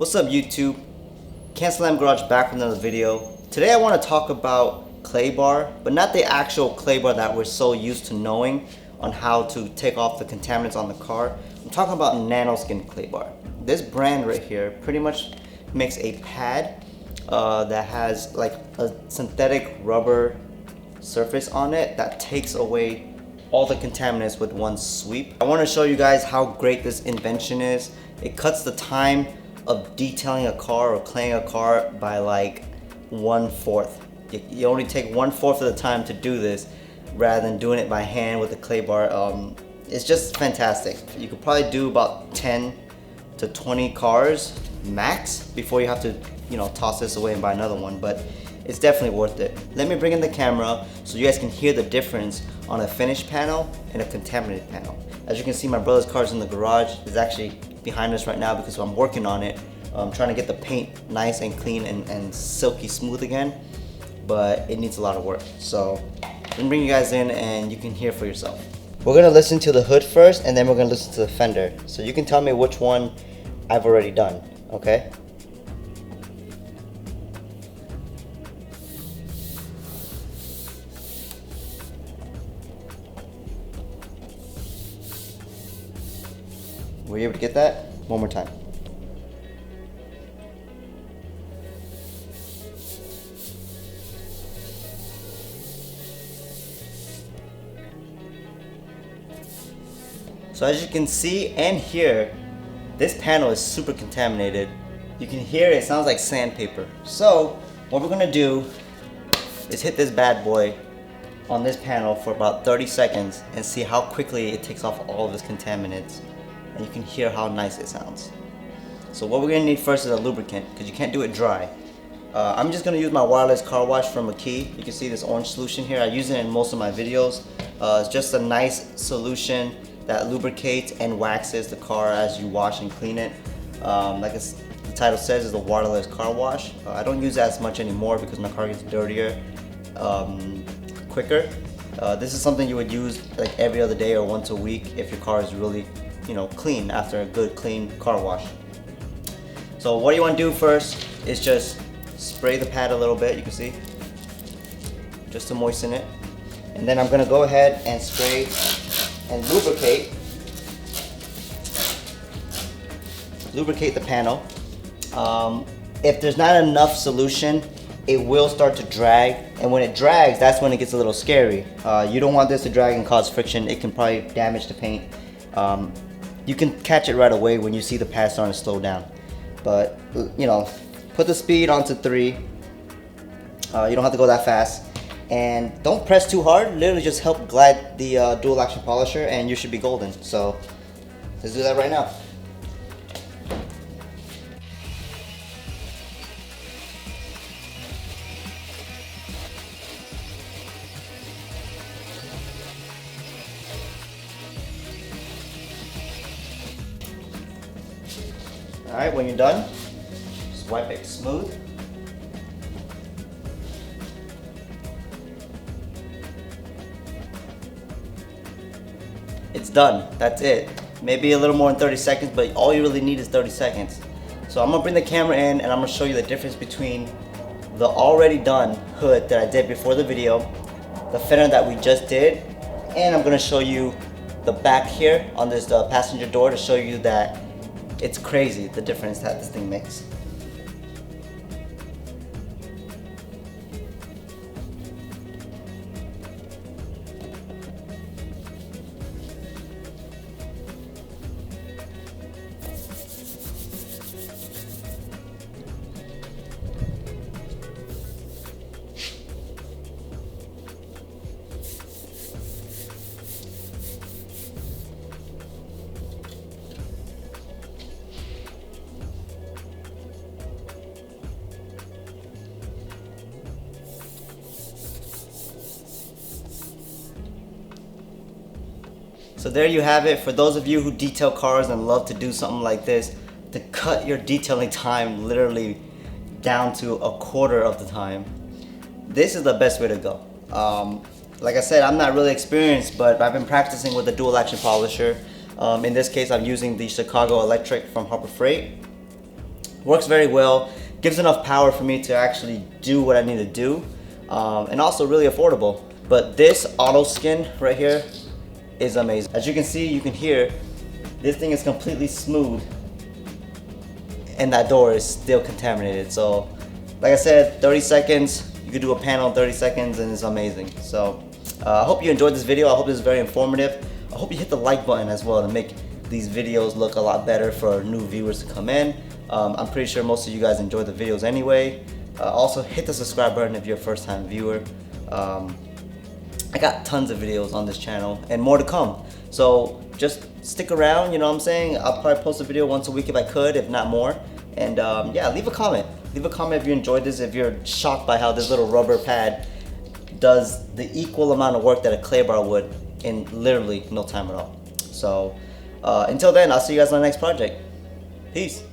What's up YouTube? Kantstandlam Garage back with another video. Today I want to talk about clay bar, but not the actual clay bar that we're so used to knowing on how to take off the contaminants on the car. I'm talking about nanoskin clay bar. This brand right here pretty much makes a pad that has like a synthetic rubber surface on it that takes away all the contaminants with one sweep. I want to show you guys how great this invention is. It cuts the time of detailing a car or claying a car by like 1/4. You only take 1/4 of the time to do this rather than doing it by hand with a clay bar. It's just fantastic. You could probably do about 10 to 20 cars max before you have to, toss this away and buy another one, but it's definitely worth it. Let me bring in the camera so you guys can hear the difference on a finished panel and a contaminated panel. As you can see, my brother's car's in the garage. It's actually behind us right now because I'm working on it. I'm trying to get the paint nice and clean and silky smooth again, but it needs a lot of work. So let me bring you guys in and you can hear for yourself. We're gonna listen to the hood first and then we're gonna listen to the fender. So you can tell me which one I've already done, okay? Were you able to get that? One more time. So as you can see and hear, this panel is super contaminated. You can hear it sounds like sandpaper. So what we're gonna do is hit this bad boy on this panel for about 30 seconds and see how quickly it takes off all of this contaminants. And you can hear how nice it sounds. So what we're gonna need first is a lubricant because you can't do it dry. I'm just gonna use my wireless car wash from McKee. You can see this orange solution here. I use it in most of my videos. It's just a nice solution that lubricates and waxes the car as you wash and clean it. Like the title says, is a wireless car wash. I don't use it as much anymore because my car gets dirtier quicker. This is something you would use like every other day or once a week if your car is really clean after a good clean car wash. So what you want to do first is just spray the pad a little bit, you can see, just to moisten it. And then I'm gonna go ahead and spray and lubricate the panel. If there's not enough solution, it will start to drag, and when it drags, that's when it gets a little scary. You don't want this to drag and cause friction. It can probably damage the paint. You can catch it right away when you see the pad starting to slow down. But, put the speed onto 3. You don't have to go that fast. And don't press too hard. Literally just help glide the dual action polisher and you should be golden. So let's do that right now. Alright, when you're done, just wipe it smooth. It's done. That's it. Maybe a little more than 30 seconds, but all you really need is 30 seconds. So I'm gonna bring the camera in and I'm gonna show you the difference between the already done hood that I did before the video, the fender that we just did, and I'm gonna show you the back here on this passenger door to show you that it's crazy the difference that this thing makes. So there you have it. For those of you who detail cars and love to do something like this, to cut your detailing time literally down to a quarter of the time, this is the best way to go. Like I said, I'm not really experienced, but I've been practicing with a dual action polisher. In this case, I'm using the Chicago Electric from Harbor Freight. Works very well, gives enough power for me to actually do what I need to do, and also really affordable. But this auto skin right here is amazing. As you can see, you can hear, this thing is completely smooth and that door is still contaminated. So like I said, 30 seconds, you could do a panel in 30 seconds and it's amazing. So I hope you enjoyed this video. I hope this is very informative. I hope you hit the like button as well to make these videos look a lot better for new viewers to come in. I'm pretty sure most of you guys enjoy the videos anyway. Also hit the subscribe button if you're a first time viewer. I got tons of videos on this channel and more to come. So just stick around, you know what I'm saying? I'll probably post a video once a week if I could, if not more. And yeah, leave a comment. Leave a comment if you enjoyed this, if you're shocked by how this little rubber pad does the equal amount of work that a clay bar would in literally no time at all. So until then, I'll see you guys on the next project. Peace.